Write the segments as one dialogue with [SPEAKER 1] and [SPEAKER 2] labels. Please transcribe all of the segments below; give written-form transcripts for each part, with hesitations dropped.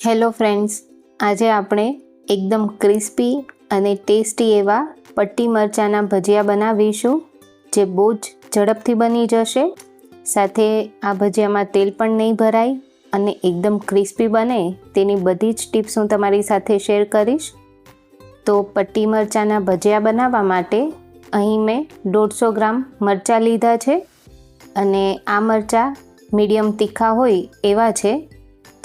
[SPEAKER 1] Hello friends, આજે આપણે એકદમ ક્રિસ્પી અને ટેસ્ટી એવા પટ્ટી મરચાંના ભજીયા બનાવીશું, જે બહુ જ ઝડપથી બની જશે. સાથે આ ભજીયામાં તેલ પણ નહીં ભરાય અને એકદમ ક્રિસ્પી બને તેની બધી જ ટિપ્સ હું તમારી સાથે શેર કરીશ. તો પટ્ટી મરચાંના ભજીયા બનાવવા માટે અહીં મેં 150 ગ્રામ મરચાં લીધા છે અને આ મરચાં મીડિયમ તીખા હોય એવા છે.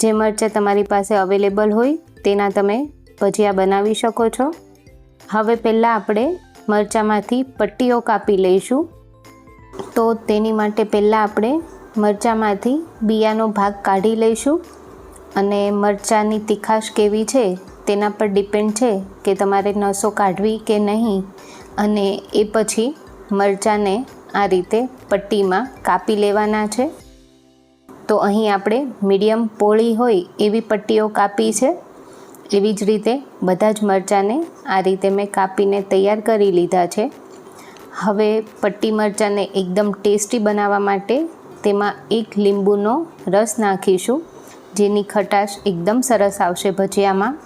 [SPEAKER 1] જે મરચાં તમારી પાસે અવેલેબલ હોય તેના તમે ભજીયા બનાવી શકો છો. હવે પહેલાં આપણે મરચાંમાંથી પટ્ટીઓ કાપી લઈશું. તો તેની માટે પહેલાં આપણે મરચાંમાંથી બિયાનો ભાગ કાઢી લઈશું અને મરચાંની તીખાશ કેવી છે તેના પર ડિપેન્ડ છે કે તમારે નસો કાઢવી કે નહીં. અને એ પછી મરચાંને આ રીતે પટ્ટીમાં કાપી લેવાના છે. તો અહીં આપણે મીડિયમ પોળી હોય એવી પટ્ટીઓ કાપી છે. એવી જ રીતે બધા જ મરચાંને આ રીતે મેં કાપીને તૈયાર કરી લીધા છે. હવે પટ્ટી મરચાંને એકદમ ટેસ્ટી બનાવવા માટે તેમાં 1 લીંબુનો રસ નાખીશું, જેની ખટાશ એકદમ સરસ આવશે ભજીયામાં.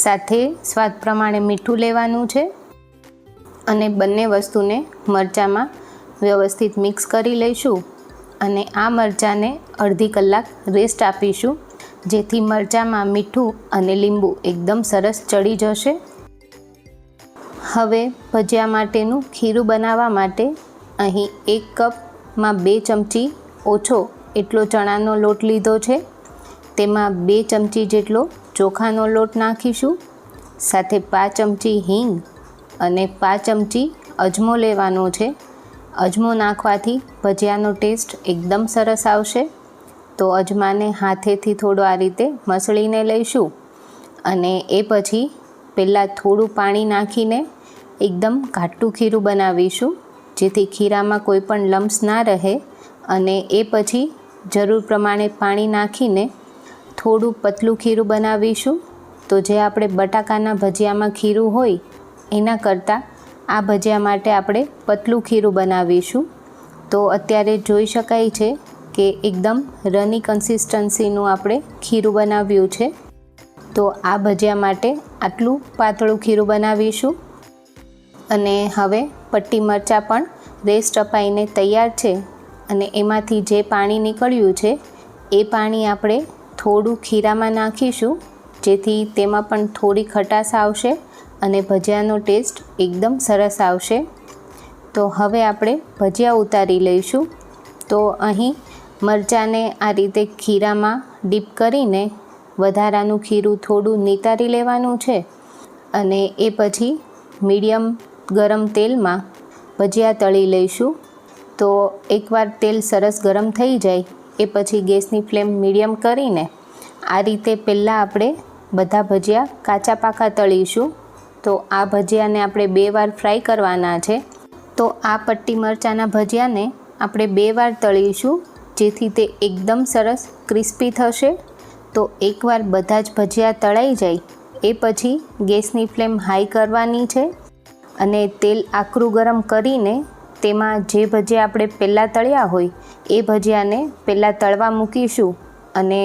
[SPEAKER 1] સાથે સ્વાદ પ્રમાણે મીઠું લેવાનું છે અને બંને વસ્તુને મરચાંમાં વ્યવસ્થિત મિક્સ કરી લઈશું અને આ મરચાંને અડધી કલાક રેસ્ટ આપીશું, જેથી મરચાંમાં મીઠું અને લીંબુ એકદમ સરસ ચડી જશે. હવે ભજીયા માટેનું ખીરું બનાવવા માટે અહીં 1 કપમાં 2 ચમચી ઓછો એટલો ચણાનો લોટ લીધો છે. તેમાં 2 ચમચી જેટલો ચોખાનો લોટ નાખીશું. સાથે 5 ચમચી હિંગ અને 5 ચમચી અજમો લેવાનો છે. અજમો નાખવાથી ભજીયાનો ટેસ્ટ એકદમ સરસ આવશે. તો અજમાને હાથેથી થોડો આ રીતે મસળીને લઈશું અને એ પછી પહેલાં થોડું પાણી નાખીને એકદમ ઘાટું ખીરું બનાવીશું, જેથી ખીરામાં કોઈ પણ લમ્સ ના રહે. અને એ પછી જરૂર પ્રમાણે પાણી નાખીને થોડું પતલું ખીરું બનાવીશું. તો જે આપણે બટાકાના ભજીયામાં ખીરું હોય એના કરતાં આ ભજીયા માટે આપણે પતલું ખીરું બનાવીશું. તો અત્યારે જોઈ શકાય છે કે એકદમ રની કન્સિસ્ટન્સીનું આપણે ખીરું બનાવ્યું છે. તો આ ભજીયા માટે આટલું પાતળું ખીરું બનાવીશું. અને હવે પટ્ટી મરચાં પણ રેસ્ટ અપાઈને તૈયાર છે અને એમાંથી જે પાણી નીકળ્યું છે એ પાણી આપણે થોડું ખીરામાં નાખીશું, જેથી તેમાં પણ થોડી ખટાશ આવશે અને ભજીયાનો ટેસ્ટ એકદમ સરસ આવશે. તો હવે આપણે ભજીયા ઉતારી લઈશું. તો અહીં મરચાંને આ રીતે ખીરામાં ડીપ કરીને વધારાનું ખીરું થોડું નિતારી લેવાનું છે અને એ પછી મીડિયમ ગરમ તેલમાં ભજીયા તળી લઈશું. તો એકવાર તેલ સરસ ગરમ થઈ જાય એ પછી ગેસની ફ્લેમ મીડિયમ કરીને આ રીતે પહેલાં આપણે બધા ભજીયા કાચા પાકા તળીશું. તો આ ભજીયાને આપણે 2 વાર ફ્રાય કરવાના છે. તો આ પટ્ટી મરચાંના ભજીયાને આપણે 2 વાર તળીશું, જેથી તે એકદમ સરસ ક્રિસ્પી થશે. તો એકવાર બધા જ ભજીયા તળાઈ જાય એ પછી ગેસની ફ્લેમ હાઈ કરવાની છે અને તેલ આકરું ગરમ કરીને તેમાં જે ભજીયા આપણે પહેલાં તળ્યા હોય એ ભજીયાને પહેલાં તળવા મૂકીશું અને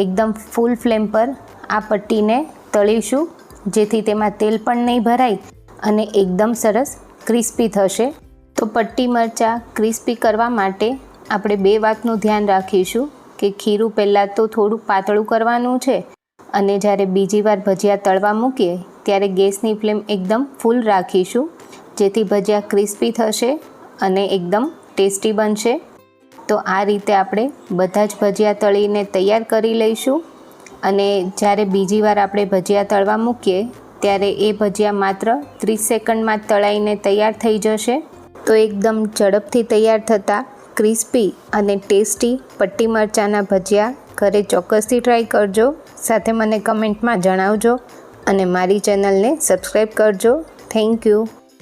[SPEAKER 1] એકદમ ફૂલ ફ્લેમ પર આ પટ્ટીને તળીશું, જેથી તેમાં તેલ પણ નહીં ભરાય અને એકદમ સરસ ક્રિસ્પી થશે. તો પટ્ટી મરચાં ક્રિસ્પી કરવા માટે આપણે 2 વાતનું ધ્યાન રાખીશું કે ખીરું પહેલાં તો થોડું પાતળું કરવાનું છે અને જ્યારે બીજી વાર ભજીયા તળવા મૂકીએ ત્યારે ગેસની ફ્લેમ એકદમ ફૂલ રાખીશું, જેથી ભજીયા ક્રિસ્પી થશે અને એકદમ ટેસ્ટી બનશે. તો આ રીતે આપણે બધા જ ભજીયા તળીને તૈયાર કરી લઈશું અને જ્યારે બીજી વાર આપણે ભજીયા તળવા મૂકીએ ત્યારે એ ભજીયા માત્ર 30 સેકન્ડમાં જ તળાઈને તૈયાર થઈ જશે. તો એકદમ ઝડપથી તૈયાર થતા ક્રિસ્પી અને ટેસ્ટી પટ્ટી મરચાંના ભજીયા ઘરે ચોક્કસથી ટ્રાય કરજો. સાથે મને કમેન્ટમાં જણાવજો અને મારી ચેનલને સબસ્ક્રાઈબ કરજો. Thank you.